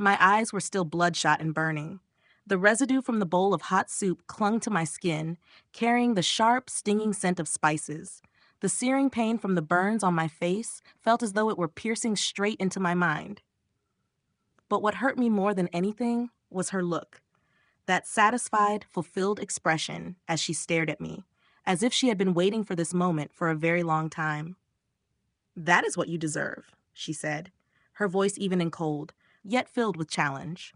My eyes were still bloodshot and burning. The residue from the bowl of hot soup clung to my skin, carrying the sharp, stinging scent of spices. The searing pain from the burns on my face felt as though it were piercing straight into my mind. But what hurt me more than anything was her look. That satisfied, fulfilled expression as she stared at me, as if she had been waiting for this moment for a very long time. "That is what you deserve," she said, her voice even and cold, yet filled with challenge.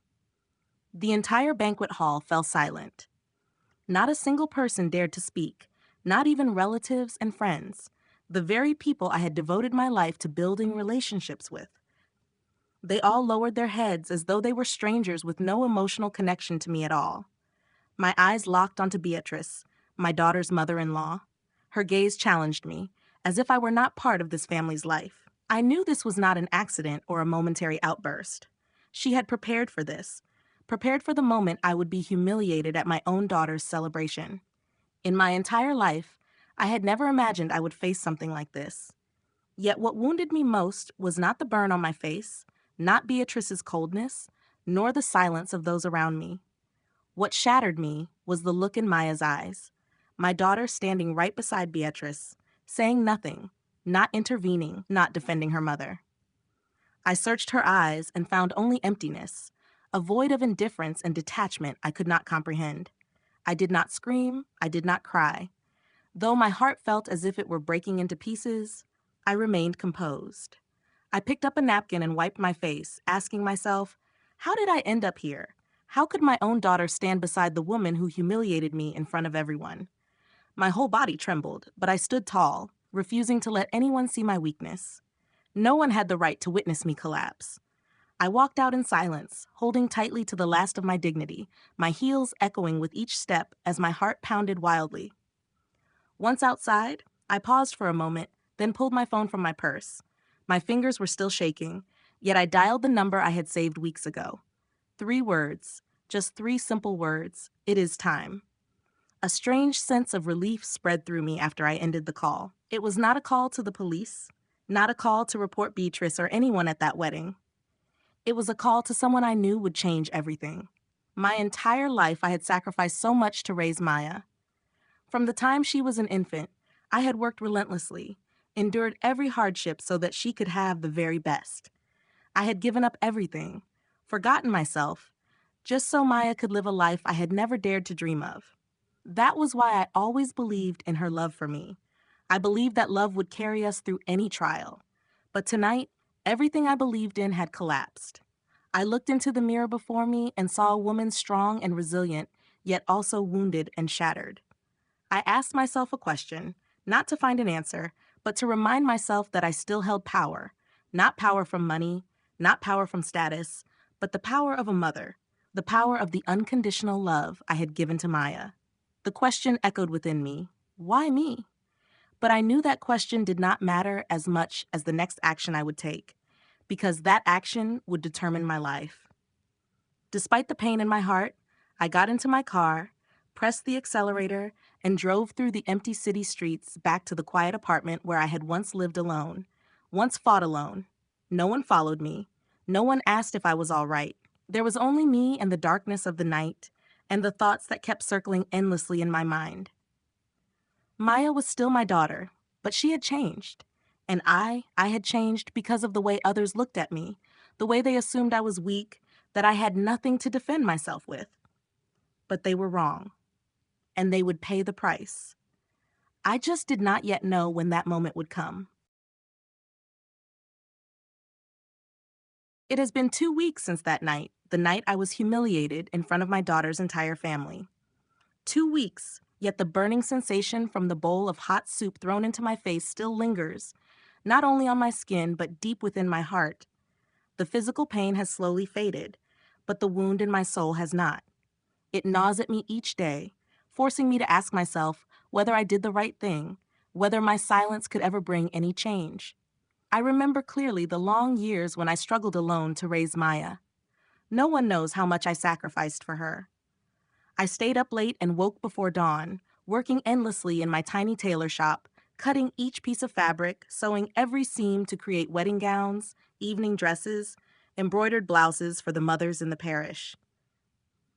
The entire banquet hall fell silent. Not a single person dared to speak, not even relatives and friends, the very people I had devoted my life to building relationships with. They all lowered their heads as though they were strangers with no emotional connection to me at all. My eyes locked onto Beatrice, my daughter's mother-in-law. Her gaze challenged me, as if I were not part of this family's life. I knew this was not an accident or a momentary outburst. She had prepared for this, prepared for the moment I would be humiliated at my own daughter's celebration. In my entire life, I had never imagined I would face something like this. Yet what wounded me most was not the burn on my face, not Beatrice's coldness, nor the silence of those around me. What shattered me was the look in Maya's eyes, my daughter standing right beside Beatrice, saying nothing, not intervening, not defending her mother. I searched her eyes and found only emptiness, a void of indifference and detachment I could not comprehend. I did not scream, I did not cry. Though my heart felt as if it were breaking into pieces, I remained composed. I picked up a napkin and wiped my face, asking myself, how did I end up here? How could my own daughter stand beside the woman who humiliated me in front of everyone? My whole body trembled, but I stood tall, refusing to let anyone see my weakness. No one had the right to witness me collapse. I walked out in silence, holding tightly to the last of my dignity, my heels echoing with each step as my heart pounded wildly. Once outside, I paused for a moment, then pulled my phone from my purse. My fingers were still shaking, yet I dialed the number I had saved weeks ago. 3 words, just 3 simple words, "It is time." A strange sense of relief spread through me after I ended the call. It was not a call to the police, not a call to report Beatrice or anyone at that wedding. It was a call to someone I knew would change everything. My entire life I had sacrificed so much to raise Maya. From the time she was an infant, I had worked relentlessly, endured every hardship so that she could have the very best. I had given up everything, forgotten myself, just so Maya could live a life I had never dared to dream of. That was why I always believed in her love for me. I believed that love would carry us through any trial. But tonight, everything I believed in had collapsed. I looked into the mirror before me and saw a woman strong and resilient, yet also wounded and shattered. I asked myself a question, not to find an answer, but to remind myself that I still held power. Not power from money, not power from status, but the power of a mother, the power of the unconditional love I had given to Maya. The question echoed within me, why me? But I knew that question did not matter as much as the next action I would take, because that action would determine my life. Despite the pain in my heart, I got into my car, pressed the accelerator, and drove through the empty city streets back to the quiet apartment where I had once lived alone, once fought alone. No one followed me. No one asked if I was all right. There was only me and the darkness of the night, and the thoughts that kept circling endlessly in my mind. Maya was still my daughter, but she had changed. And I had changed because of the way others looked at me, the way they assumed I was weak, that I had nothing to defend myself with. But they were wrong, and they would pay the price. I just did not yet know when that moment would come. It has been 2 weeks since that night, the night I was humiliated in front of my daughter's entire family. 2 weeks, yet the burning sensation from the bowl of hot soup thrown into my face still lingers, not only on my skin, but deep within my heart. The physical pain has slowly faded, but the wound in my soul has not. It gnaws at me each day, forcing me to ask myself whether I did the right thing, whether my silence could ever bring any change. I remember clearly the long years when I struggled alone to raise Maya. No one knows how much I sacrificed for her. I stayed up late and woke before dawn, working endlessly in my tiny tailor shop, cutting each piece of fabric, sewing every seam to create wedding gowns, evening dresses, embroidered blouses for the mothers in the parish.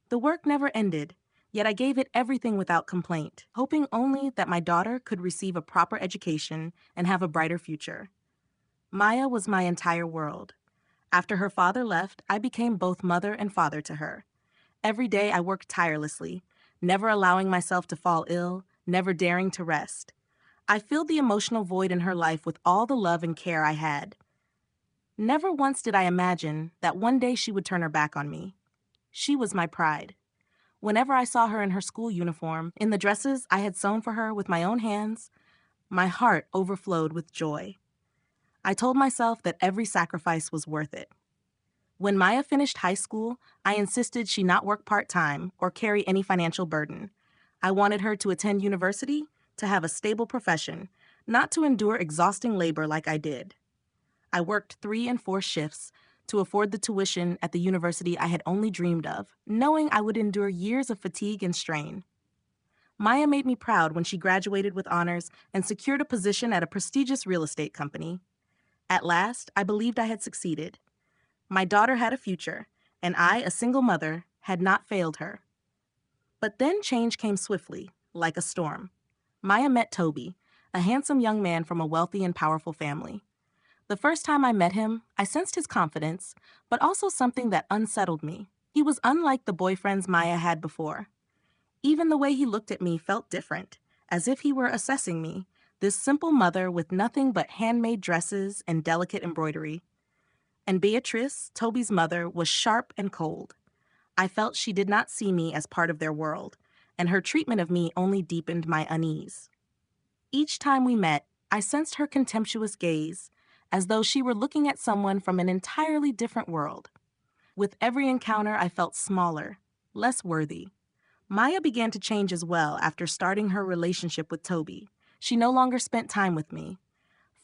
The work never ended, yet I gave it everything without complaint, hoping only that my daughter could receive a proper education and have a brighter future. Maya was my entire world. After her father left, I became both mother and father to her. Every day I worked tirelessly, never allowing myself to fall ill, never daring to rest. I filled the emotional void in her life with all the love and care I had. Never once did I imagine that one day she would turn her back on me. She was my pride. Whenever I saw her in her school uniform, in the dresses I had sewn for her with my own hands, my heart overflowed with joy. I told myself that every sacrifice was worth it. When Maya finished high school, I insisted she not work part-time or carry any financial burden. I wanted her to attend university, to have a stable profession, not to endure exhausting labor like I did. I worked 3 and 4 shifts to afford the tuition at the university I had only dreamed of, knowing I would endure years of fatigue and strain. Maya made me proud when she graduated with honors and secured a position at a prestigious real estate company. At last, I believed I had succeeded. My daughter had a future, and I, a single mother, had not failed her. But then change came swiftly, like a storm. Maya met Toby, a handsome young man from a wealthy and powerful family. The first time I met him, I sensed his confidence, but also something that unsettled me. He was unlike the boyfriends Maya had before. Even the way he looked at me felt different, as if he were assessing me, this simple mother with nothing but handmade dresses and delicate embroidery. And Beatrice, Toby's mother, was sharp and cold. I felt she did not see me as part of their world, and her treatment of me only deepened my unease. Each time we met, I sensed her contemptuous gaze, as though she were looking at someone from an entirely different world. With every encounter, I felt smaller, less worthy. Maya began to change as well after starting her relationship with Toby. She no longer spent time with me.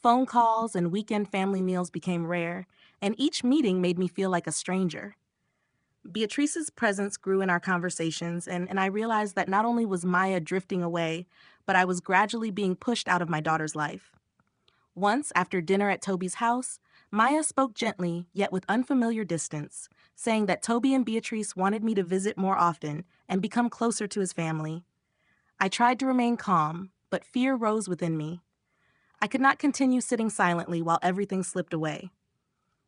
Phone calls and weekend family meals became rare, and each meeting made me feel like a stranger. Beatrice's presence grew in our conversations, and I realized that not only was Maya drifting away, but I was gradually being pushed out of my daughter's life. Once, after dinner at Toby's house, Maya spoke gently, yet with unfamiliar distance, saying that Toby and Beatrice wanted me to visit more often and become closer to his family. I tried to remain calm, but fear rose within me. I could not continue sitting silently while everything slipped away.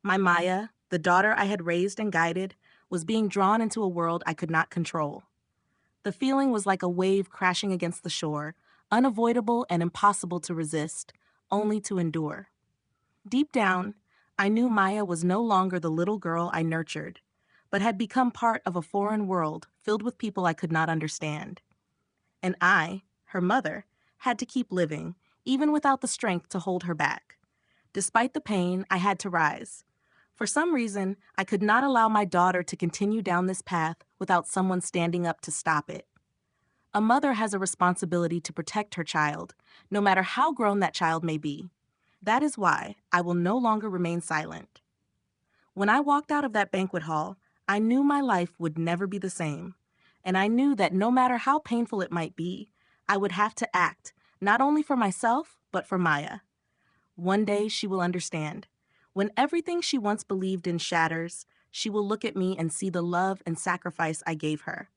My Maya, the daughter I had raised and guided, was being drawn into a world I could not control. The feeling was like a wave crashing against the shore, unavoidable and impossible to resist, only to endure. Deep down, I knew Maya was no longer the little girl I nurtured, but had become part of a foreign world filled with people I could not understand. And I, her mother, had to keep living, even without the strength to hold her back. Despite the pain, I had to rise. For some reason, I could not allow my daughter to continue down this path without someone standing up to stop it. A mother has a responsibility to protect her child, no matter how grown that child may be. That is why I will no longer remain silent. When I walked out of that banquet hall, I knew my life would never be the same. And I knew that no matter how painful it might be, I would have to act, not only for myself, but for Maya. One day she will understand. When everything she once believed in shatters, she will look at me and see the love and sacrifice I gave her.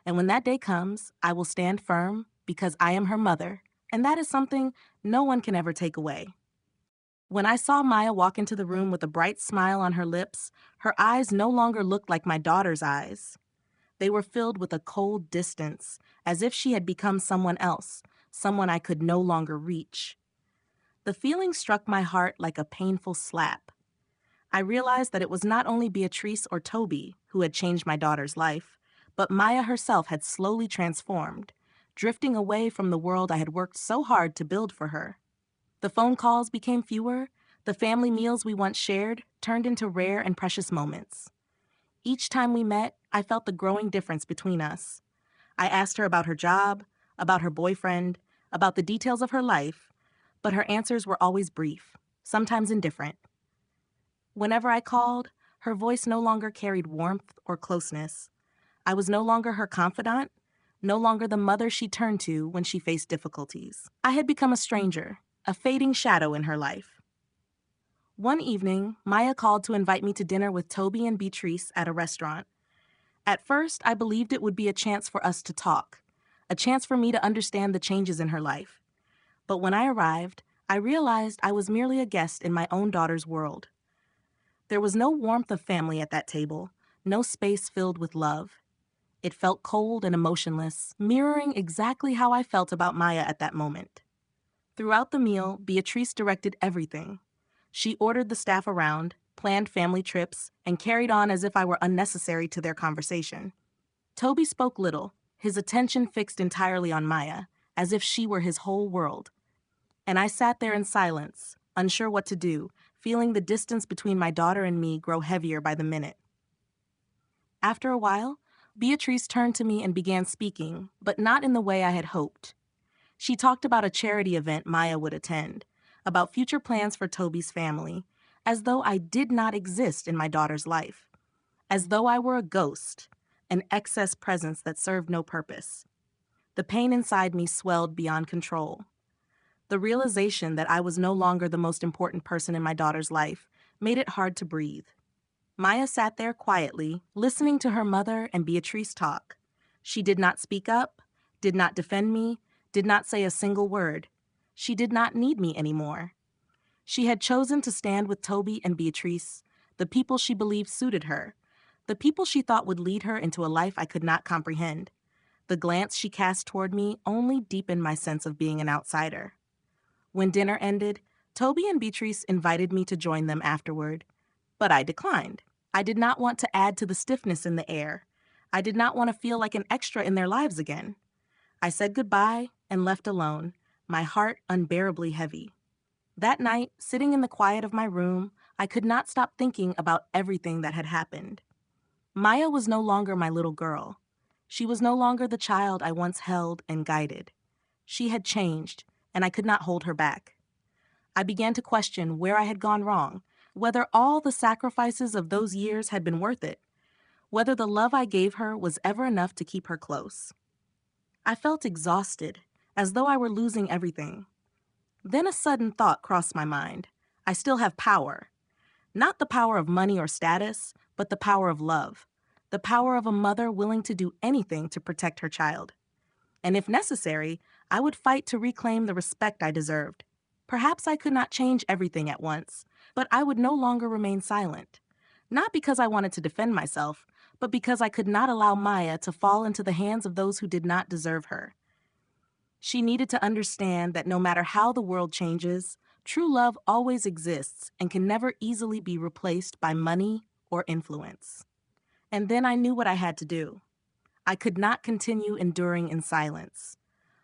And when that day comes, I will stand firm because I am her mother, and that is something no one can ever take away. When I saw Maya walk into the room with a bright smile on her lips, her eyes no longer looked like my daughter's eyes. They were filled with a cold distance, as if she had become someone else, someone I could no longer reach. The feeling struck my heart like a painful slap. I realized that it was not only Beatrice or Toby who had changed my daughter's life, but Maya herself had slowly transformed, drifting away from the world I had worked so hard to build for her. The phone calls became fewer, the family meals we once shared turned into rare and precious moments. Each time we met, I felt the growing difference between us. I asked her about her job, about her boyfriend, about the details of her life, but her answers were always brief, sometimes indifferent. Whenever I called, her voice no longer carried warmth or closeness. I was no longer her confidant, no longer the mother she turned to when she faced difficulties. I had become a stranger, a fading shadow in her life. One evening, Maya called to invite me to dinner with Toby and Beatrice at a restaurant. At first, I believed it would be a chance for us to talk, a chance for me to understand the changes in her life. But when I arrived, I realized I was merely a guest in my own daughter's world. There was no warmth of family at that table, no space filled with love. It felt cold and emotionless, mirroring exactly how I felt about Maya at that moment. Throughout the meal, Beatrice directed everything. She ordered the staff around, planned family trips, and carried on as if I were unnecessary to their conversation. Toby spoke little, his attention fixed entirely on Maya, as if she were his whole world. And I sat there in silence, unsure what to do, feeling the distance between my daughter and me grow heavier by the minute. After a while, Beatrice turned to me and began speaking, but not in the way I had hoped. She talked about a charity event Maya would attend, about future plans for Toby's family, as though I did not exist in my daughter's life, as though I were a ghost, an excess presence that served no purpose. The pain inside me swelled beyond control. The realization that I was no longer the most important person in my daughter's life made it hard to breathe. Maya sat there quietly, listening to her mother and Beatrice talk. She did not speak up, did not defend me, did not say a single word. She did not need me anymore. She had chosen to stand with Toby and Beatrice, the people she believed suited her, the people she thought would lead her into a life I could not comprehend. The glance she cast toward me only deepened my sense of being an outsider. When dinner ended, Toby and Beatrice invited me to join them afterward, but I declined. I did not want to add to the stiffness in the air. I did not want to feel like an extra in their lives again. I said goodbye and left alone, my heart unbearably heavy. That night, sitting in the quiet of my room, I could not stop thinking about everything that had happened. Maya was no longer my little girl. She was no longer the child I once held and guided. She had changed, and I could not hold her back. I began to question where I had gone wrong, whether all the sacrifices of those years had been worth it, whether the love I gave her was ever enough to keep her close. I felt exhausted, as though I were losing everything. Then a sudden thought crossed my mind. I still have power. Not the power of money or status, but the power of love. The power of a mother willing to do anything to protect her child. And if necessary, I would fight to reclaim the respect I deserved. Perhaps I could not change everything at once, but I would no longer remain silent. Not because I wanted to defend myself, but because I could not allow Maya to fall into the hands of those who did not deserve her. She needed to understand that no matter how the world changes, true love always exists and can never easily be replaced by money or influence. And then I knew what I had to do. I could not continue enduring in silence.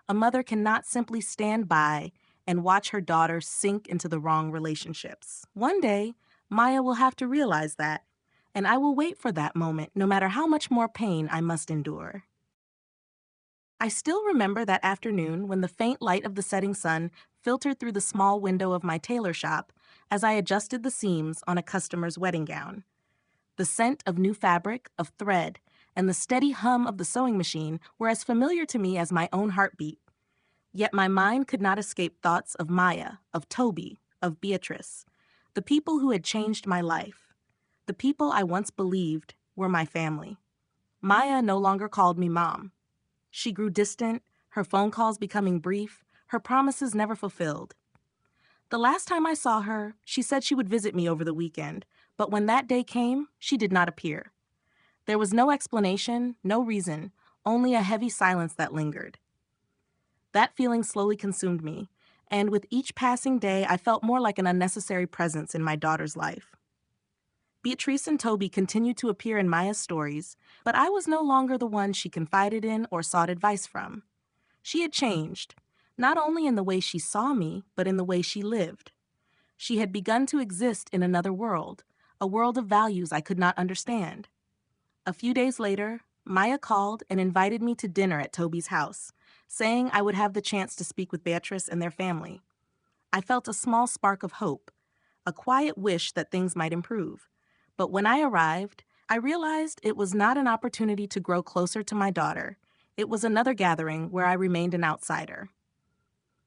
A mother cannot simply stand by and watch her daughter sink into the wrong relationships. One day, Maya will have to realize that, and I will wait for that moment no matter how much more pain I must endure. I still remember that afternoon when the faint light of the setting sun filtered through the small window of my tailor shop as I adjusted the seams on a customer's wedding gown. The scent of new fabric, of thread, and the steady hum of the sewing machine were as familiar to me as my own heartbeat. Yet my mind could not escape thoughts of Maya, of Toby, of Beatrice, the people who had changed my life, the people I once believed were my family. Maya no longer called me mom. She grew distant, her phone calls becoming brief, her promises never fulfilled. The last time I saw her, she said she would visit me over the weekend, but when that day came, she did not appear. There was no explanation, no reason, only a heavy silence that lingered. That feeling slowly consumed me, and with each passing day, I felt more like an unnecessary presence in my daughter's life. Beatrice and Toby continued to appear in Maya's stories, but I was no longer the one she confided in or sought advice from. She had changed, not only in the way she saw me, but in the way she lived. She had begun to exist in another world, a world of values I could not understand. A few days later, Maya called and invited me to dinner at Toby's house, saying I would have the chance to speak with Beatrice and their family. I felt a small spark of hope, a quiet wish that things might improve. But when I arrived, I realized it was not an opportunity to grow closer to my daughter. It was another gathering where I remained an outsider.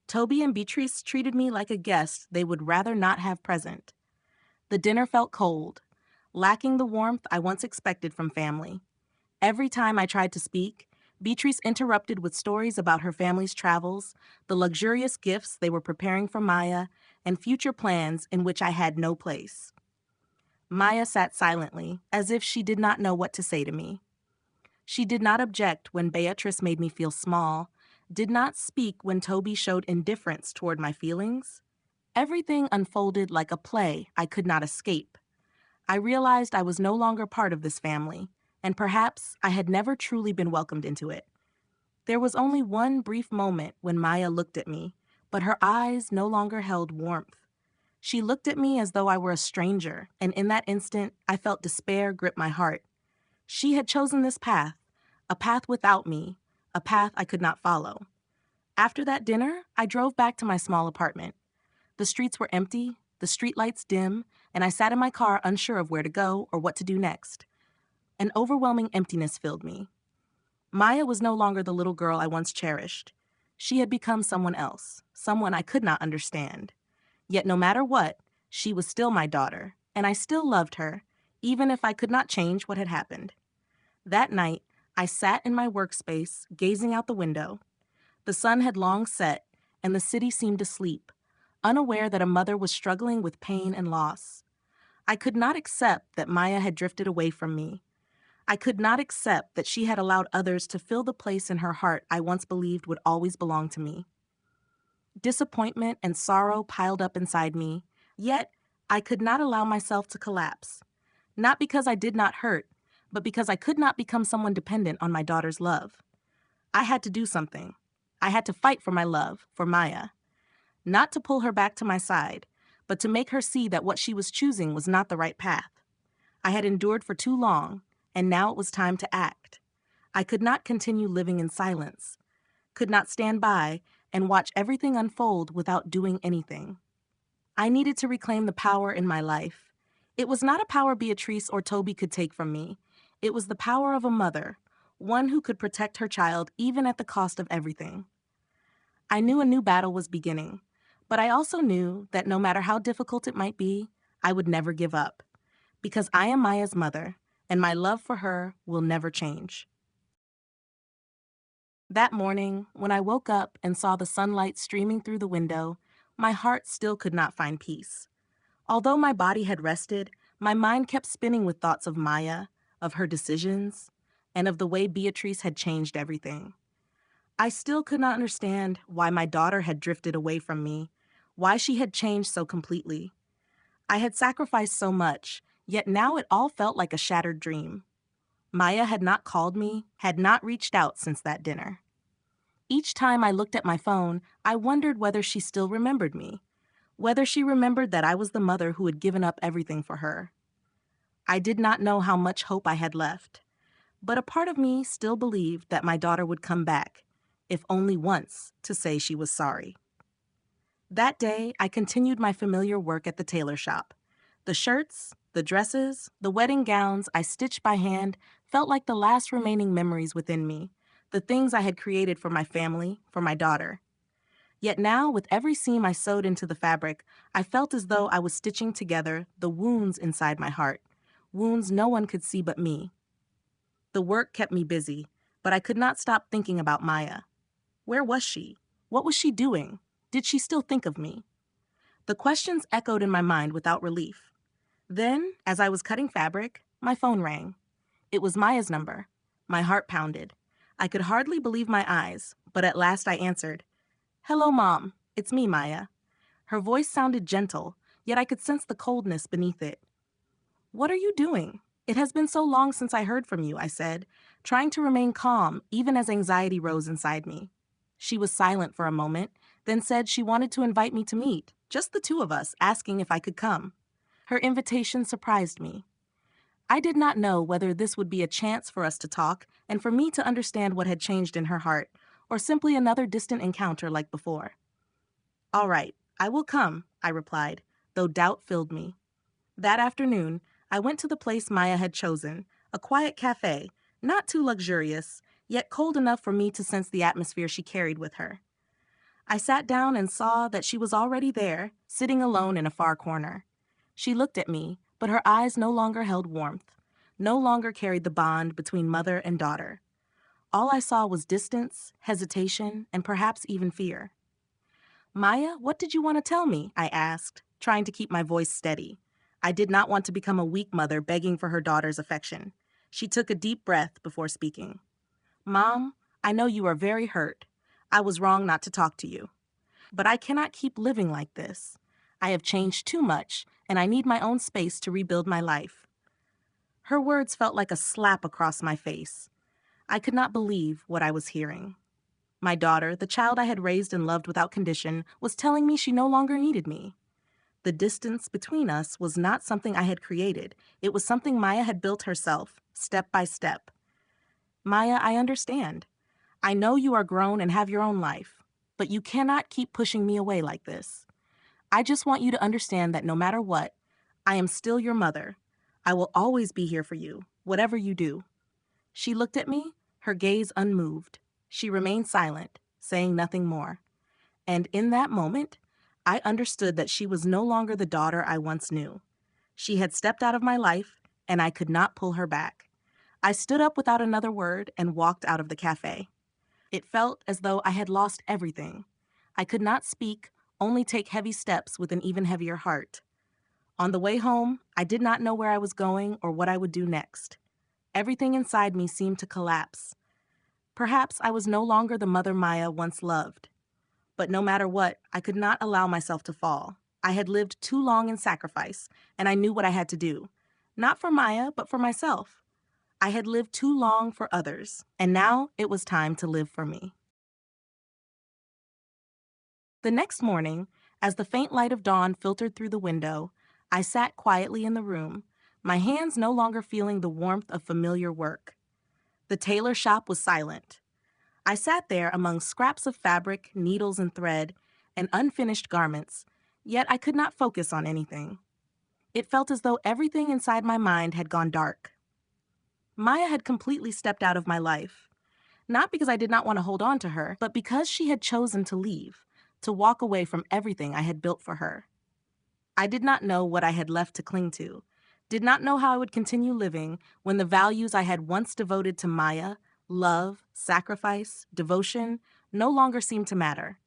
Toby and Beatrice treated me like a guest they would rather not have present. The dinner felt cold, lacking the warmth I once expected from family. Every time I tried to speak, Beatrice interrupted with stories about her family's travels, the luxurious gifts they were preparing for Maya, and future plans in which I had no place. Maya sat silently, as if she did not know what to say to me. She did not object when Beatrice made me feel small, did not speak when Toby showed indifference toward my feelings. Everything unfolded like a play I could not escape. I realized I was no longer part of this family, and perhaps I had never truly been welcomed into it. There was only one brief moment when Maya looked at me, but her eyes no longer held warmth. She looked at me as though I were a stranger, and in that instant, I felt despair grip my heart. She had chosen this path, a path without me, a path I could not follow. After that dinner, I drove back to my small apartment. The streets were empty, the streetlights dim, and I sat in my car unsure of where to go or what to do next. An overwhelming emptiness filled me. Maya was no longer the little girl I once cherished. She had become someone else, someone I could not understand. Yet no matter what, she was still my daughter, and I still loved her, even if I could not change what had happened. That night, I sat in my workspace, gazing out the window. The sun had long set, and the city seemed asleep, unaware that a mother was struggling with pain and loss. I could not accept that Maya had drifted away from me. I could not accept that she had allowed others to fill the place in her heart I once believed would always belong to me. Disappointment and sorrow piled up inside me, yet I could not allow myself to collapse. Not because I did not hurt, but because I could not become someone dependent on my daughter's love. I had to do something. I had to fight for my love, for Maya. Not to pull her back to my side, but to make her see that what she was choosing was not the right path. I had endured for too long, and now it was time to act. I could not continue living in silence, could not stand by and watch everything unfold without doing anything. I needed to reclaim the power in my life. It was not a power Beatrice or Toby could take from me. It was the power of a mother, one who could protect her child even at the cost of everything. I knew a new battle was beginning, but I also knew that no matter how difficult it might be, I would never give up, because I am Maya's mother, and my love for her will never change. That morning, when I woke up and saw the sunlight streaming through the window, my heart still could not find peace. Although my body had rested, my mind kept spinning with thoughts of Maya, of her decisions, and of the way Beatrice had changed everything. I still could not understand why my daughter had drifted away from me, why she had changed so completely. I had sacrificed so much, yet now it all felt like a shattered dream. Maya had not called me, had not reached out since that dinner. Each time I looked at my phone, I wondered whether she still remembered me, whether she remembered that I was the mother who had given up everything for her. I did not know how much hope I had left, but a part of me still believed that my daughter would come back, if only once, to say she was sorry. That day, I continued my familiar work at the tailor shop. The shirts, the dresses, the wedding gowns I stitched by hand felt like the last remaining memories within me, the things I had created for my family, for my daughter. Yet now, with every seam I sewed into the fabric, I felt as though I was stitching together the wounds inside my heart, wounds no one could see but me. The work kept me busy, but I could not stop thinking about Maya. Where was she? What was she doing? Did she still think of me? The questions echoed in my mind without relief. Then, as I was cutting fabric, my phone rang. It was Maya's number. My heart pounded. I could hardly believe my eyes, but at last I answered. "Hello, Mom. It's me, Maya." Her voice sounded gentle, yet I could sense the coldness beneath it. "What are you doing? It has been so long since I heard from you," I said, trying to remain calm even as anxiety rose inside me. She was silent for a moment, then said she wanted to invite me to meet, just the two of us, asking if I could come. Her invitation surprised me. I did not know whether this would be a chance for us to talk and for me to understand what had changed in her heart, or simply another distant encounter like before. "All right, I will come," I replied, though doubt filled me. That afternoon, I went to the place Maya had chosen, a quiet cafe, not too luxurious, yet cold enough for me to sense the atmosphere she carried with her. I sat down and saw that she was already there, sitting alone in a far corner. She looked at me, but her eyes no longer held warmth, no longer carried the bond between mother and daughter. All I saw was distance, hesitation, and perhaps even fear. Maya, what did you want to tell me? I asked, trying to keep my voice steady. I did not want to become a weak mother begging for her daughter's affection. She took a deep breath before speaking. Mom, I know you are very hurt. I was wrong not to talk to you. But I cannot keep living like this. I have changed too much, and I need my own space to rebuild my life. Her words felt like a slap across my face. I could not believe what I was hearing. My daughter, the child I had raised and loved without condition, was telling me she no longer needed me. The distance between us was not something I had created. It was something Maya had built herself, step by step. Maya, I understand. I know you are grown and have your own life, but you cannot keep pushing me away like this. I just want you to understand that no matter what, I am still your mother. I will always be here for you, whatever you do. She looked at me, her gaze unmoved. She remained silent, saying nothing more. And in that moment, I understood that she was no longer the daughter I once knew. She had stepped out of my life, and I could not pull her back. I stood up without another word and walked out of the cafe. It felt as though I had lost everything. I could not speak, only take heavy steps with an even heavier heart. On the way home, I did not know where I was going or what I would do next. Everything inside me seemed to collapse. Perhaps I was no longer the mother Maya once loved. But no matter what, I could not allow myself to fall. I had lived too long in sacrifice, and I knew what I had to do. Not for Maya, but for myself. I had lived too long for others, and now it was time to live for me. The next morning, as the faint light of dawn filtered through the window, I sat quietly in the room, my hands no longer feeling the warmth of familiar work. The tailor shop was silent. I sat there among scraps of fabric, needles and thread, and unfinished garments, yet I could not focus on anything. It felt as though everything inside my mind had gone dark. Maya had completely stepped out of my life, not because I did not want to hold on to her, but because she had chosen to leave, to walk away from everything I had built for her. I did not know what I had left to cling to, did not know how I would continue living when the values I had once devoted to Maya, love, sacrifice, devotion, no longer seemed to matter.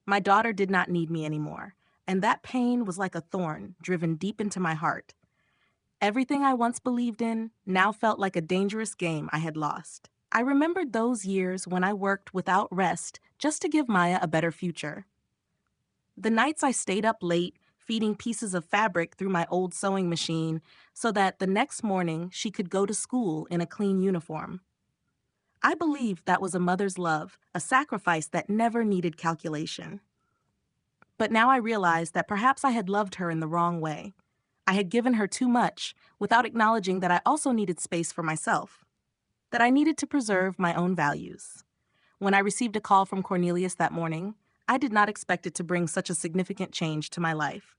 My daughter did not need me anymore, and that pain was like a thorn driven deep into my heart. Everything I once believed in now felt like a dangerous game I had lost. I remembered those years when I worked without rest just to give Maya a better future. The nights I stayed up late, feeding pieces of fabric through my old sewing machine so that the next morning she could go to school in a clean uniform. I believed that was a mother's love, a sacrifice that never needed calculation. But now I realized that perhaps I had loved her in the wrong way. I had given her too much without acknowledging that I also needed space for myself, that I needed to preserve my own values. When I received a call from Cornelius that morning, I did not expect it to bring such a significant change to my life.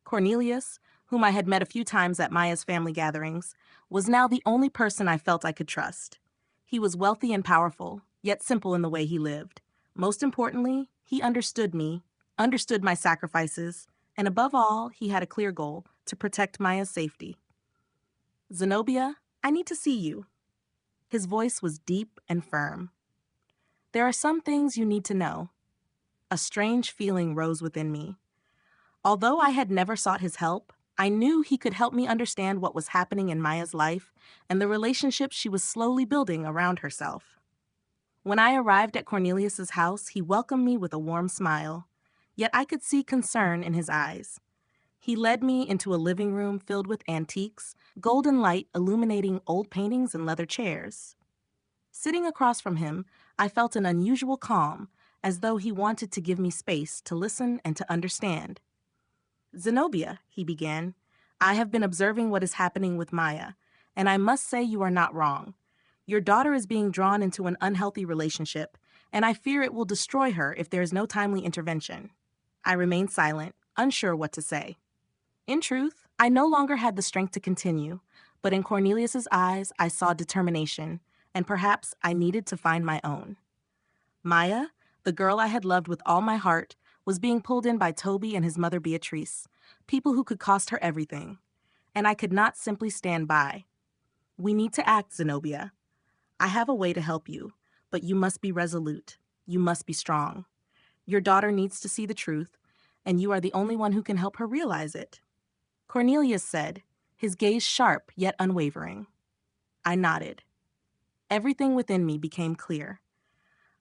Cornelius, whom I had met a few times at Maya's family gatherings, was now the only person I felt I could trust. He was wealthy and powerful, yet simple in the way he lived. Most importantly, he understood me, understood my sacrifices, and above all, he had a clear goal: to protect Maya's safety. Zenobia, I need to see you. His voice was deep and firm. There are some things you need to know. A strange feeling rose within me. Although I had never sought his help, I knew he could help me understand what was happening in Maya's life and the relationship she was slowly building around herself. When I arrived at Cornelius's house, he welcomed me with a warm smile, yet I could see concern in his eyes. He led me into a living room filled with antiques, golden light illuminating old paintings and leather chairs. Sitting across from him, I felt an unusual calm, as though he wanted to give me space to listen and to understand. Zenobia, he began, I have been observing what is happening with Maya, and I must say you are not wrong. Your daughter is being drawn into an unhealthy relationship, and I fear it will destroy her if there is no timely intervention. I remained silent, unsure what to say. In truth, I no longer had the strength to continue, but in Cornelius's eyes I saw determination, and perhaps I needed to find my own. Maya, the girl I had loved with all my heart, was being pulled in by Toby and his mother Beatrice, people who could cost her everything, and I could not simply stand by. We need to act, Zenobia. I have a way to help you, but you must be resolute. You must be strong. Your daughter needs to see the truth, and you are the only one who can help her realize it. Cornelius said, his gaze sharp yet unwavering. I nodded. Everything within me became clear.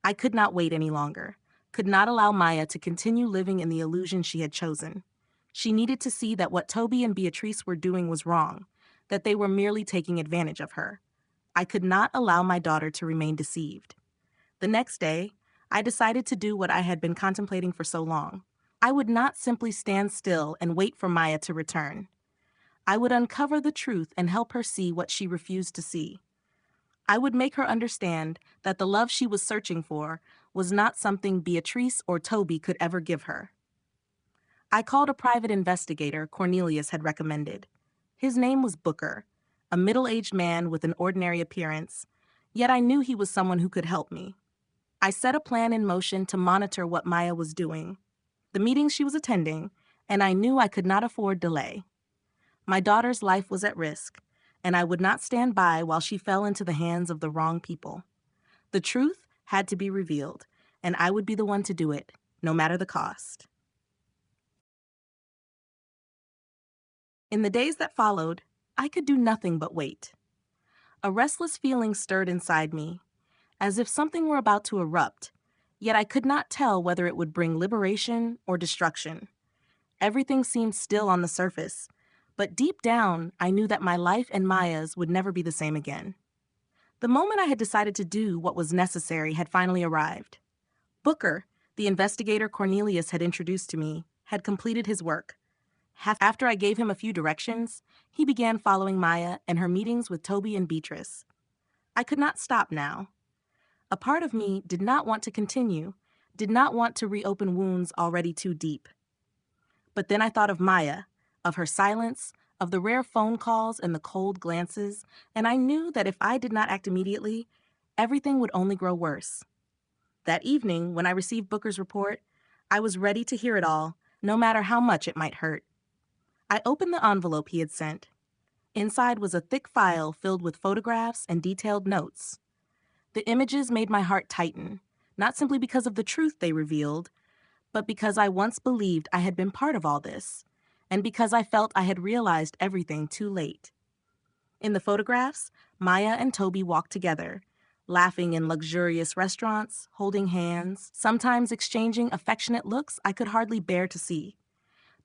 I could not wait any longer, could not allow Maya to continue living in the illusion she had chosen. She needed to see that what Toby and Beatrice were doing was wrong, that they were merely taking advantage of her. I could not allow my daughter to remain deceived. The next day, I decided to do what I had been contemplating for so long. I would not simply stand still and wait for Maya to return. I would uncover the truth and help her see what she refused to see. I would make her understand that the love she was searching for was not something Beatrice or Toby could ever give her. I called a private investigator Cornelius had recommended. His name was Booker, a middle-aged man with an ordinary appearance, yet I knew he was someone who could help me. I set a plan in motion to monitor what Maya was doing, the meetings she was attending, and I knew I could not afford delay. My daughter's life was at risk, and I would not stand by while she fell into the hands of the wrong people. The truth had to be revealed, and I would be the one to do it, no matter the cost. In the days that followed, I could do nothing but wait. A restless feeling stirred inside me, as if something were about to erupt, yet I could not tell whether it would bring liberation or destruction. Everything seemed still on the surface, but deep down, I knew that my life and Maya's would never be the same again. The moment I had decided to do what was necessary had finally arrived. Booker, the investigator Cornelius had introduced to me, had completed his work. After I gave him a few directions, he began following Maya and her meetings with Toby and Beatrice. I could not stop now. A part of me did not want to continue, did not want to reopen wounds already too deep. But then I thought of Maya, of her silence, of the rare phone calls and the cold glances, and I knew that if I did not act immediately, everything would only grow worse. That evening, when I received Booker's report, I was ready to hear it all, no matter how much it might hurt. I opened the envelope he had sent. Inside was a thick file filled with photographs and detailed notes. The images made my heart tighten, not simply because of the truth they revealed, but because I once believed I had been part of all this, and because I felt I had realized everything too late. In the photographs, Maya and Toby walked together, laughing in luxurious restaurants, holding hands, sometimes exchanging affectionate looks I could hardly bear to see.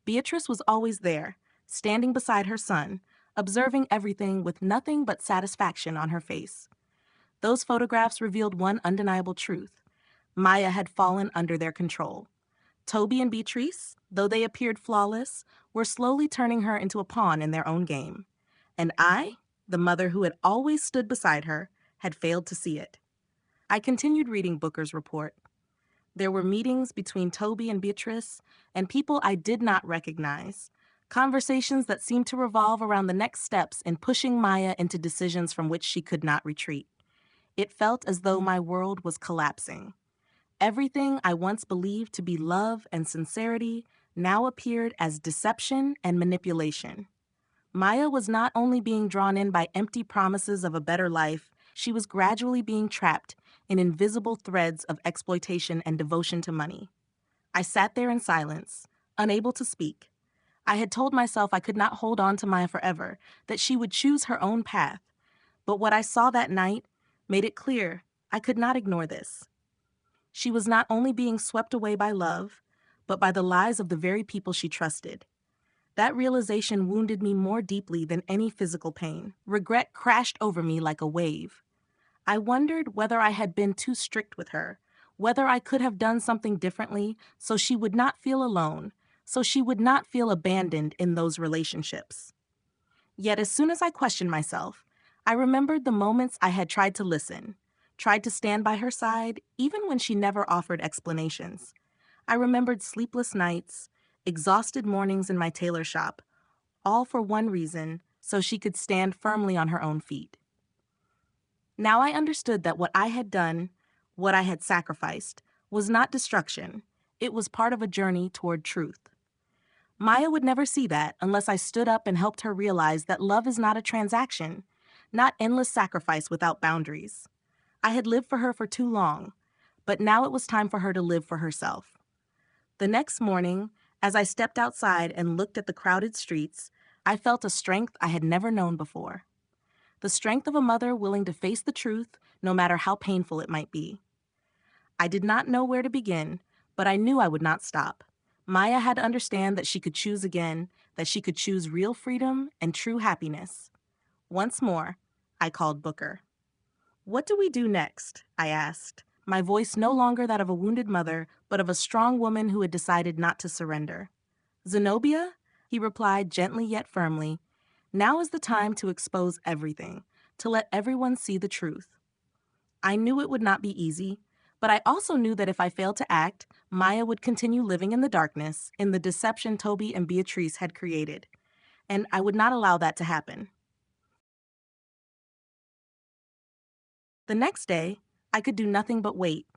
Beatrice was always there, standing beside her son, observing everything with nothing but satisfaction on her face. Those photographs revealed one undeniable truth. Maya had fallen under their control. Toby and Beatrice, though they appeared flawless, were slowly turning her into a pawn in their own game. And I, the mother who had always stood beside her, had failed to see it. I continued reading Booker's report. There were meetings between Toby and Beatrice and people I did not recognize, conversations that seemed to revolve around the next steps in pushing Maya into decisions from which she could not retreat. It felt as though my world was collapsing. Everything I once believed to be love and sincerity now appeared as deception and manipulation. Maya was not only being drawn in by empty promises of a better life, she was gradually being trapped in invisible threads of exploitation and devotion to money. I sat there in silence, unable to speak. I had told myself I could not hold on to Maya forever, that she would choose her own path. But what I saw that night made it clear I could not ignore this. She was not only being swept away by love, but by the lies of the very people she trusted. That realization wounded me more deeply than any physical pain. Regret crashed over me like a wave. I wondered whether I had been too strict with her, whether I could have done something differently so she would not feel alone, so she would not feel abandoned in those relationships. Yet as soon as I questioned myself, I remembered the moments I had tried to listen, tried to stand by her side, even when she never offered explanations. I remembered sleepless nights, exhausted mornings in my tailor shop, all for one reason, so she could stand firmly on her own feet. Now I understood that what I had done, what I had sacrificed, was not destruction. It was part of a journey toward truth. Maya would never see that unless I stood up and helped her realize that love is not a transaction, not endless sacrifice without boundaries. I had lived for her for too long, but now it was time for her to live for herself. The next morning, as I stepped outside and looked at the crowded streets, I felt a strength I had never known before. The strength of a mother willing to face the truth, no matter how painful it might be. I did not know where to begin, but I knew I would not stop. Maya had to understand that she could choose again, that she could choose real freedom and true happiness. Once more, I called Booker. "What do we do next?" I asked, my voice no longer that of a wounded mother, but of a strong woman who had decided not to surrender. "Zenobia," he replied gently yet firmly, "now is the time to expose everything, to let everyone see the truth." I knew it would not be easy, but I also knew that if I failed to act, Maya would continue living in the darkness, in the deception Toby and Beatrice had created, and I would not allow that to happen. The next day, I could do nothing but wait.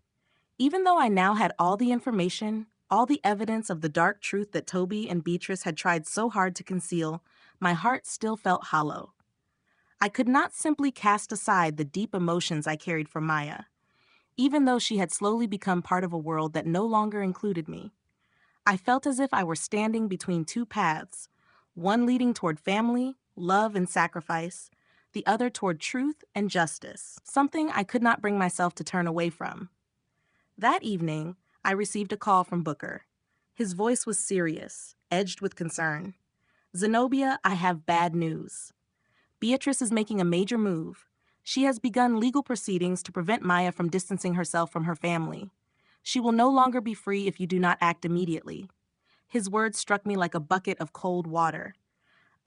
Even though I now had all the information, all the evidence of the dark truth that Toby and Beatrice had tried so hard to conceal, my heart still felt hollow. I could not simply cast aside the deep emotions I carried for Maya, even though she had slowly become part of a world that no longer included me. I felt as if I were standing between two paths, one leading toward family, love, and sacrifice, the other toward truth and justice, something I could not bring myself to turn away from. That evening, I received a call from Booker. His voice was serious, edged with concern. "Zenobia, I have bad news. Beatrice is making a major move. She has begun legal proceedings to prevent Maya from distancing herself from her family. She will no longer be free if you do not act immediately." His words struck me like a bucket of cold water.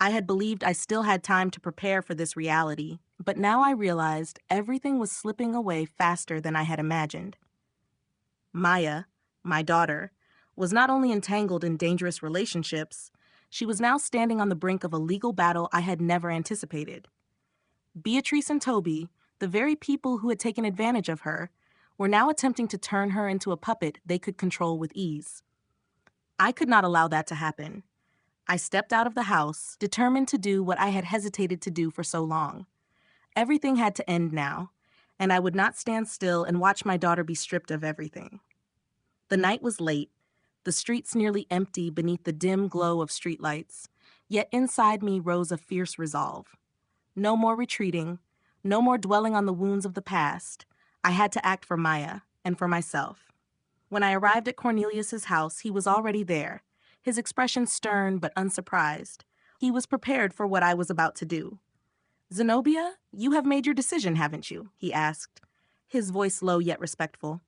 I had believed I still had time to prepare for this reality, but now I realized everything was slipping away faster than I had imagined. Maya, my daughter, was not only entangled in dangerous relationships, she was now standing on the brink of a legal battle I had never anticipated. Beatrice and Toby, the very people who had taken advantage of her, were now attempting to turn her into a puppet they could control with ease. I could not allow that to happen. I stepped out of the house, determined to do what I had hesitated to do for so long. Everything had to end now, and I would not stand still and watch my daughter be stripped of everything. The night was late, the streets nearly empty beneath the dim glow of streetlights, yet inside me rose a fierce resolve. No more retreating, no more dwelling on the wounds of the past. I had to act for Maya and for myself. When I arrived at Cornelius's house, he was already there, his expression stern but unsurprised. He was prepared for what I was about to do. "Zenobia, you have made your decision, haven't you?" he asked, his voice low yet respectful.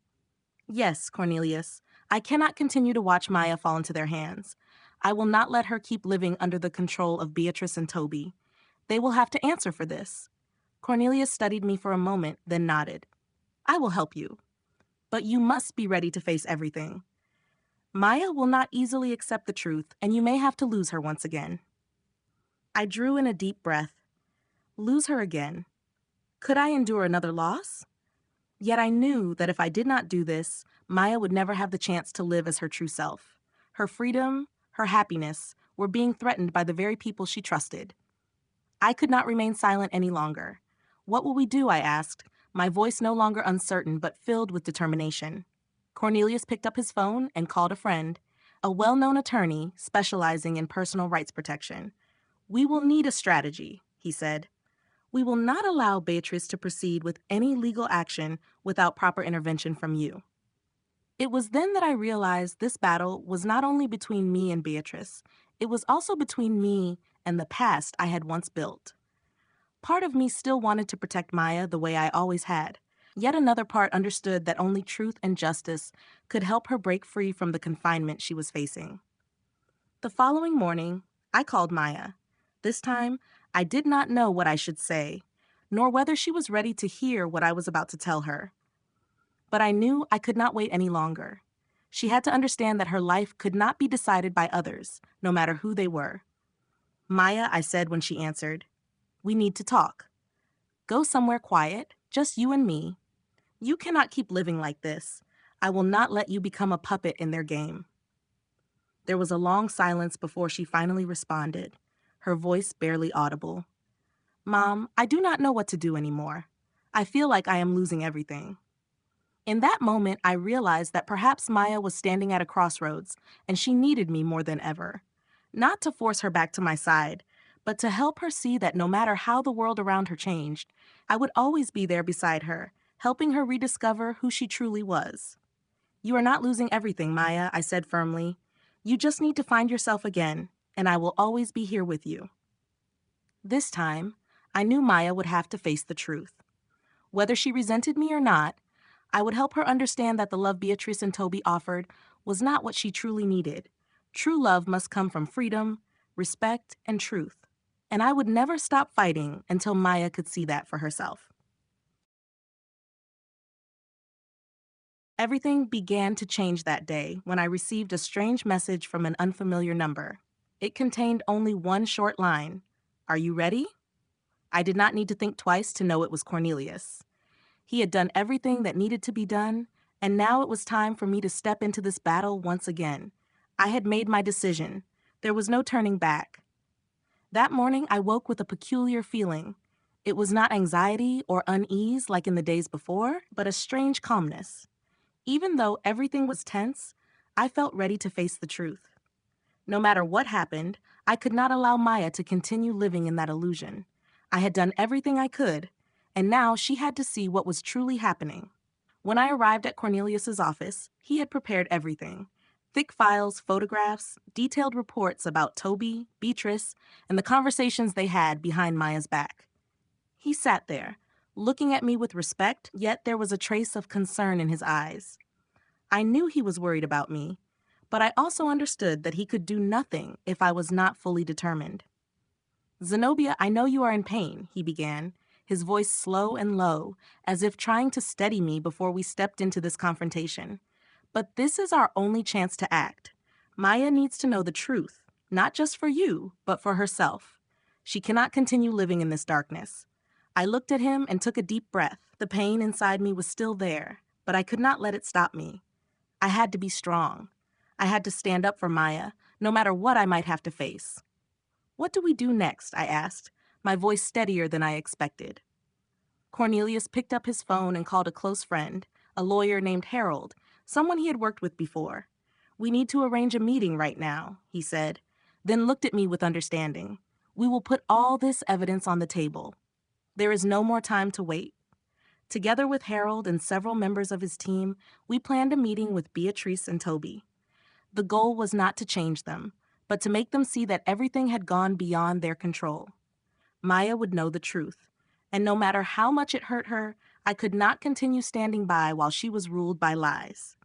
"Yes, Cornelius. I cannot continue to watch Maya fall into their hands. I will not let her keep living under the control of Beatrice and Toby. They will have to answer for this." Cornelius studied me for a moment, then nodded. "I will help you. But you must be ready to face everything. Maya will not easily accept the truth, and you may have to lose her once again." I drew in a deep breath. Lose her again. Could I endure another loss? Yet I knew that if I did not do this, Maya would never have the chance to live as her true self. Her freedom, her happiness, were being threatened by the very people she trusted. I could not remain silent any longer. "What will we do?" I asked, my voice no longer uncertain but filled with determination. Cornelius picked up his phone and called a friend, a well-known attorney specializing in personal rights protection. "We will need a strategy," he said. "We will not allow Beatrice to proceed with any legal action without proper intervention from you." It was then that I realized this battle was not only between me and Beatrice, it was also between me and the past I had once built. Part of me still wanted to protect Maya the way I always had. Yet another part understood that only truth and justice could help her break free from the confinement she was facing. The following morning, I called Maya. This time, I did not know what I should say, nor whether she was ready to hear what I was about to tell her. But I knew I could not wait any longer. She had to understand that her life could not be decided by others, no matter who they were. "Maya," I said when she answered, "we need to talk. Go somewhere quiet, just you and me. You cannot keep living like this. I will not let you become a puppet in their game." There was a long silence before she finally responded, her voice barely audible. "Mom, I do not know what to do anymore. I feel like I am losing everything." In that moment, I realized that perhaps Maya was standing at a crossroads and she needed me more than ever. Not to force her back to my side, but to help her see that no matter how the world around her changed, I would always be there beside her, helping her rediscover who she truly was. "You are not losing everything, Maya," I said firmly. "You just need to find yourself again, and I will always be here with you." This time, I knew Maya would have to face the truth. Whether she resented me or not, I would help her understand that the love Beatrice and Toby offered was not what she truly needed. True love must come from freedom, respect, and truth. And I would never stop fighting until Maya could see that for herself. Everything began to change that day when I received a strange message from an unfamiliar number. It contained only one short line: "Are you ready?" I did not need to think twice to know it was Cornelius. He had done everything that needed to be done, and now it was time for me to step into this battle once again. I had made my decision. There was no turning back. That morning, I woke with a peculiar feeling. It was not anxiety or unease like in the days before, but a strange calmness. Even though everything was tense, I felt ready to face the truth. No matter what happened, I could not allow Maya to continue living in that illusion. I had done everything I could, and now she had to see what was truly happening. When I arrived at Cornelius's office, he had prepared everything: thick files, photographs, detailed reports about Toby, Beatrice, and the conversations they had behind Maya's back. He sat there, looking at me with respect, yet there was a trace of concern in his eyes. I knew he was worried about me, but I also understood that he could do nothing if I was not fully determined. "Zenobia, I know you are in pain," he began, his voice slow and low, as if trying to steady me before we stepped into this confrontation. "But this is our only chance to act. Maya needs to know the truth, not just for you, but for herself. She cannot continue living in this darkness." I looked at him and took a deep breath. The pain inside me was still there, but I could not let it stop me. I had to be strong. I had to stand up for Maya, no matter what I might have to face. "What do we do next?" I asked, my voice steadier than I expected. Cornelius picked up his phone and called a close friend, a lawyer named Harold, someone he had worked with before. "We need to arrange a meeting right now," he said, then looked at me with understanding. "We will put all this evidence on the table. There is no more time to wait." Together with Harold and several members of his team, we planned a meeting with Beatrice and Toby. The goal was not to change them, but to make them see that everything had gone beyond their control. Maya would know the truth, and no matter how much it hurt her, I could not continue standing by while she was ruled by lies.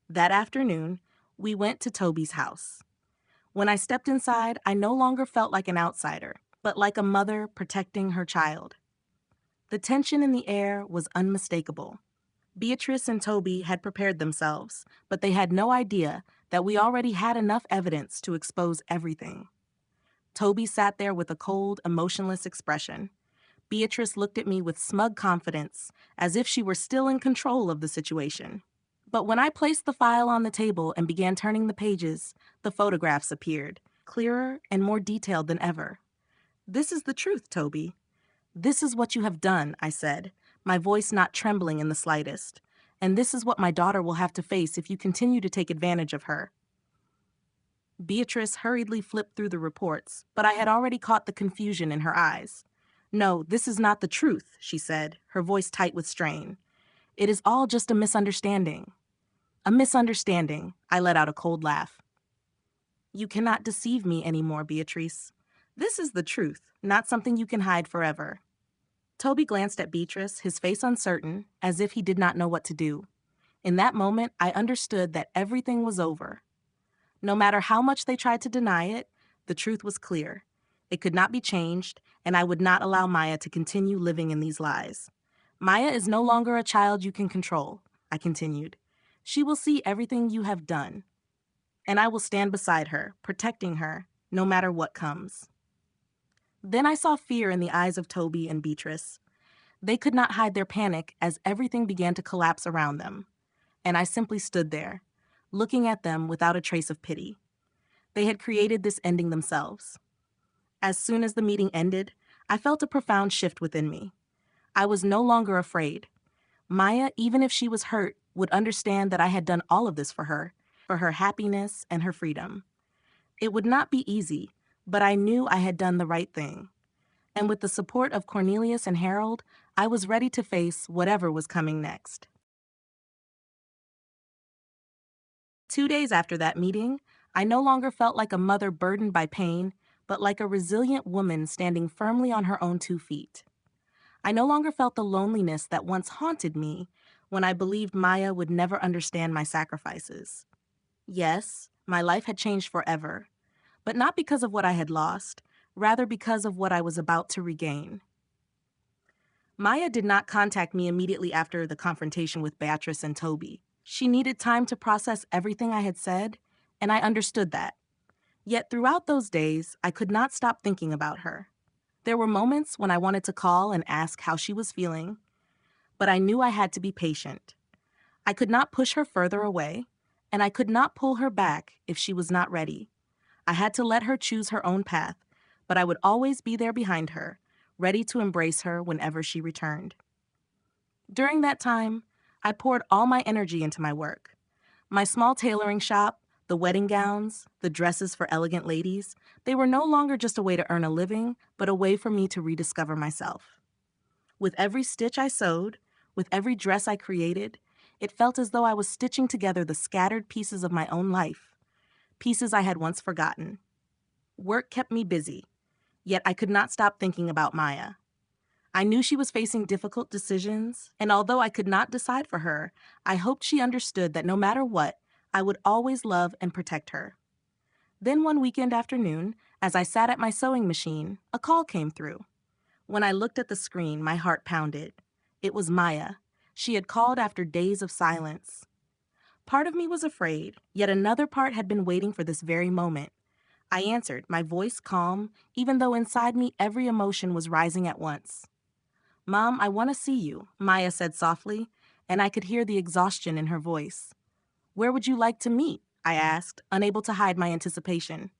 That afternoon, we went to Toby's house. When I stepped inside, I no longer felt like an outsider, but like a mother protecting her child. The tension in the air was unmistakable. Beatrice and Toby had prepared themselves, but they had no idea that we already had enough evidence to expose everything. Toby sat there with a cold, emotionless expression. Beatrice looked at me with smug confidence, as if she were still in control of the situation. But when I placed the file on the table and began turning the pages, the photographs appeared, clearer and more detailed than ever. "This is the truth, Toby. This is what you have done," I said, my voice not trembling in the slightest. "And this is what my daughter will have to face if you continue to take advantage of her." Beatrice hurriedly flipped through the reports, but I had already caught the confusion in her eyes. "No, this is not the truth," she said, her voice tight with strain. "It is all just a misunderstanding." "A misunderstanding," I let out a cold laugh. "You cannot deceive me anymore, Beatrice. This is the truth, not something you can hide forever." Toby glanced at Beatrice, his face uncertain, as if he did not know what to do. In that moment, I understood that everything was over. No matter how much they tried to deny it, the truth was clear. It could not be changed, and I would not allow Maya to continue living in these lies. "Maya is no longer a child you can control," I continued. "She will see everything you have done, and I will stand beside her, protecting her, no matter what comes." Then I saw fear in the eyes of Toby and Beatrice. They could not hide their panic as everything began to collapse around them. And I simply stood there, looking at them without a trace of pity. They had created this ending themselves. As soon as the meeting ended, I felt a profound shift within me. I was no longer afraid. Maya, even if she was hurt, would understand that I had done all of this for her happiness and her freedom. It would not be easy, but I knew I had done the right thing. And with the support of Cornelius and Harold, I was ready to face whatever was coming next. 2 days after that meeting, I no longer felt like a mother burdened by pain, but like a resilient woman standing firmly on her own 2 feet. I no longer felt the loneliness that once haunted me when I believed Maya would never understand my sacrifices. Yes, my life had changed forever, but not because of what I had lost, rather because of what I was about to regain. Maya did not contact me immediately after the confrontation with Beatrice and Toby. She needed time to process everything I had said, and I understood that. Yet throughout those days, I could not stop thinking about her. There were moments when I wanted to call and ask how she was feeling, but I knew I had to be patient. I could not push her further away, and I could not pull her back if she was not ready. I had to let her choose her own path, but I would always be there behind her, ready to embrace her whenever she returned. During that time, I poured all my energy into my work. My small tailoring shop, the wedding gowns, the dresses for elegant ladies, they were no longer just a way to earn a living, but a way for me to rediscover myself. With every stitch I sewed, with every dress I created, it felt as though I was stitching together the scattered pieces of my own life, pieces I had once forgotten. Work kept me busy, yet I could not stop thinking about Maya. I knew she was facing difficult decisions, and although I could not decide for her, I hoped she understood that no matter what, I would always love and protect her. Then one weekend afternoon, as I sat at my sewing machine, a call came through. When I looked at the screen, my heart pounded. It was Maya. She had called after days of silence. Part of me was afraid, yet another part had been waiting for this very moment. I answered, my voice calm, even though inside me every emotion was rising at once. "Mom, I want to see you," Maya said softly, and I could hear the exhaustion in her voice. "Where would you like to meet?" I asked, unable to hide my anticipation.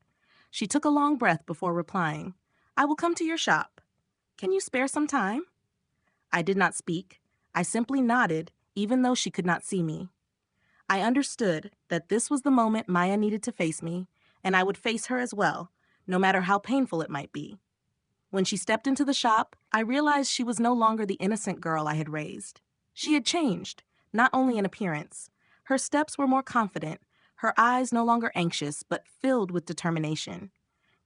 She took a long breath before replying, "I will come to your shop. Can you spare some time?" I did not speak. I simply nodded, even though she could not see me. I understood that this was the moment Maya needed to face me, and I would face her as well, no matter how painful it might be. When she stepped into the shop, I realized she was no longer the innocent girl I had raised. She had changed, not only in appearance. Her steps were more confident, her eyes no longer anxious, but filled with determination.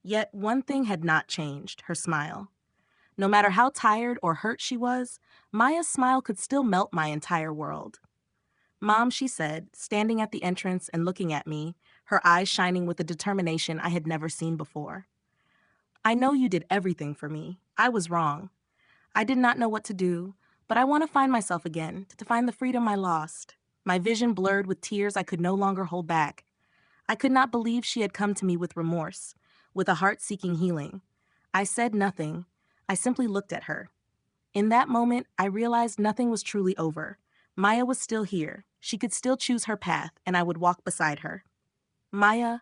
Yet one thing had not changed, her smile. No matter how tired or hurt she was, Maya's smile could still melt my entire world. "Mom," she said, standing at the entrance and looking at me, her eyes shining with a determination I had never seen before. "I know you did everything for me. I was wrong. I did not know what to do, but I want to find myself again, to find the freedom I lost." My vision blurred with tears I could no longer hold back. I could not believe she had come to me with remorse, with a heart seeking healing. I said nothing. I simply looked at her. In that moment, I realized nothing was truly over. Maya was still here. She could still choose her path, and I would walk beside her. "Maya,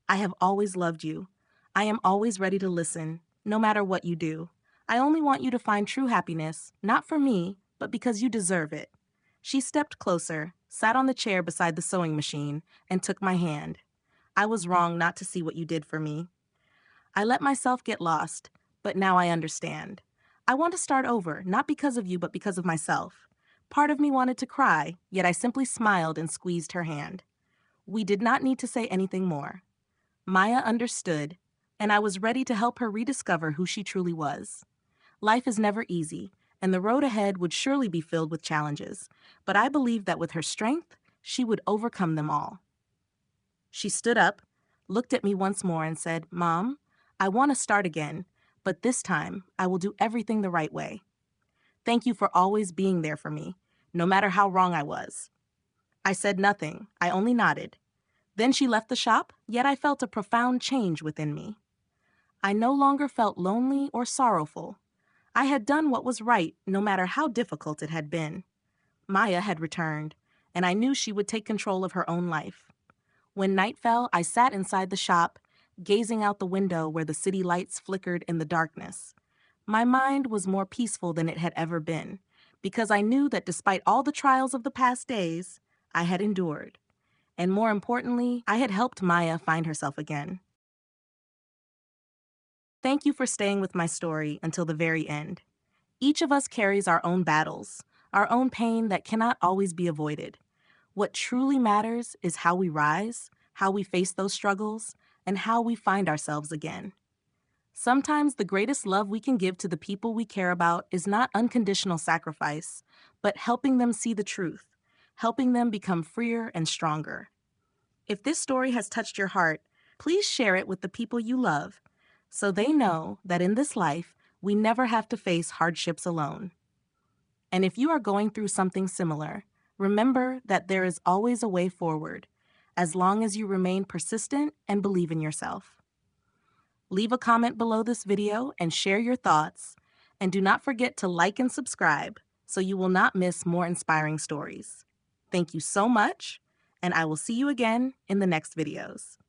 I have always loved you. I am always ready to listen, no matter what you do. I only want you to find true happiness, not for me, but because you deserve it." She stepped closer, sat on the chair beside the sewing machine, and took my hand. "I was wrong not to see what you did for me. I let myself get lost, but now I understand. I want to start over, not because of you, but because of myself." Part of me wanted to cry, yet I simply smiled and squeezed her hand. We did not need to say anything more. Maya understood, and I was ready to help her rediscover who she truly was. Life is never easy, and the road ahead would surely be filled with challenges, but I believed that with her strength, she would overcome them all. She stood up, looked at me once more, and said, "Mom, I want to start again, but this time I will do everything the right way. Thank you for always being there for me, no matter how wrong I was." I said nothing. I only nodded. Then she left the shop, yet I felt a profound change within me. I no longer felt lonely or sorrowful. I had done what was right, no matter how difficult it had been. Maya had returned, and I knew she would take control of her own life. When night fell, I sat inside the shop, gazing out the window where the city lights flickered in the darkness. My mind was more peaceful than it had ever been, because I knew that despite all the trials of the past days, I had endured. And more importantly, I had helped Maya find herself again. Thank you for staying with my story until the very end. Each of us carries our own battles, our own pain that cannot always be avoided. What truly matters is how we rise, how we face those struggles, and how we find ourselves again. Sometimes the greatest love we can give to the people we care about is not unconditional sacrifice, but helping them see the truth, helping them become freer and stronger. If this story has touched your heart, please share it with the people you love so they know that in this life, we never have to face hardships alone. And if you are going through something similar, remember that there is always a way forward, as long as you remain persistent and believe in yourself. Leave a comment below this video and share your thoughts. And do not forget to like and subscribe so you will not miss more inspiring stories. Thank you so much, and I will see you again in the next videos.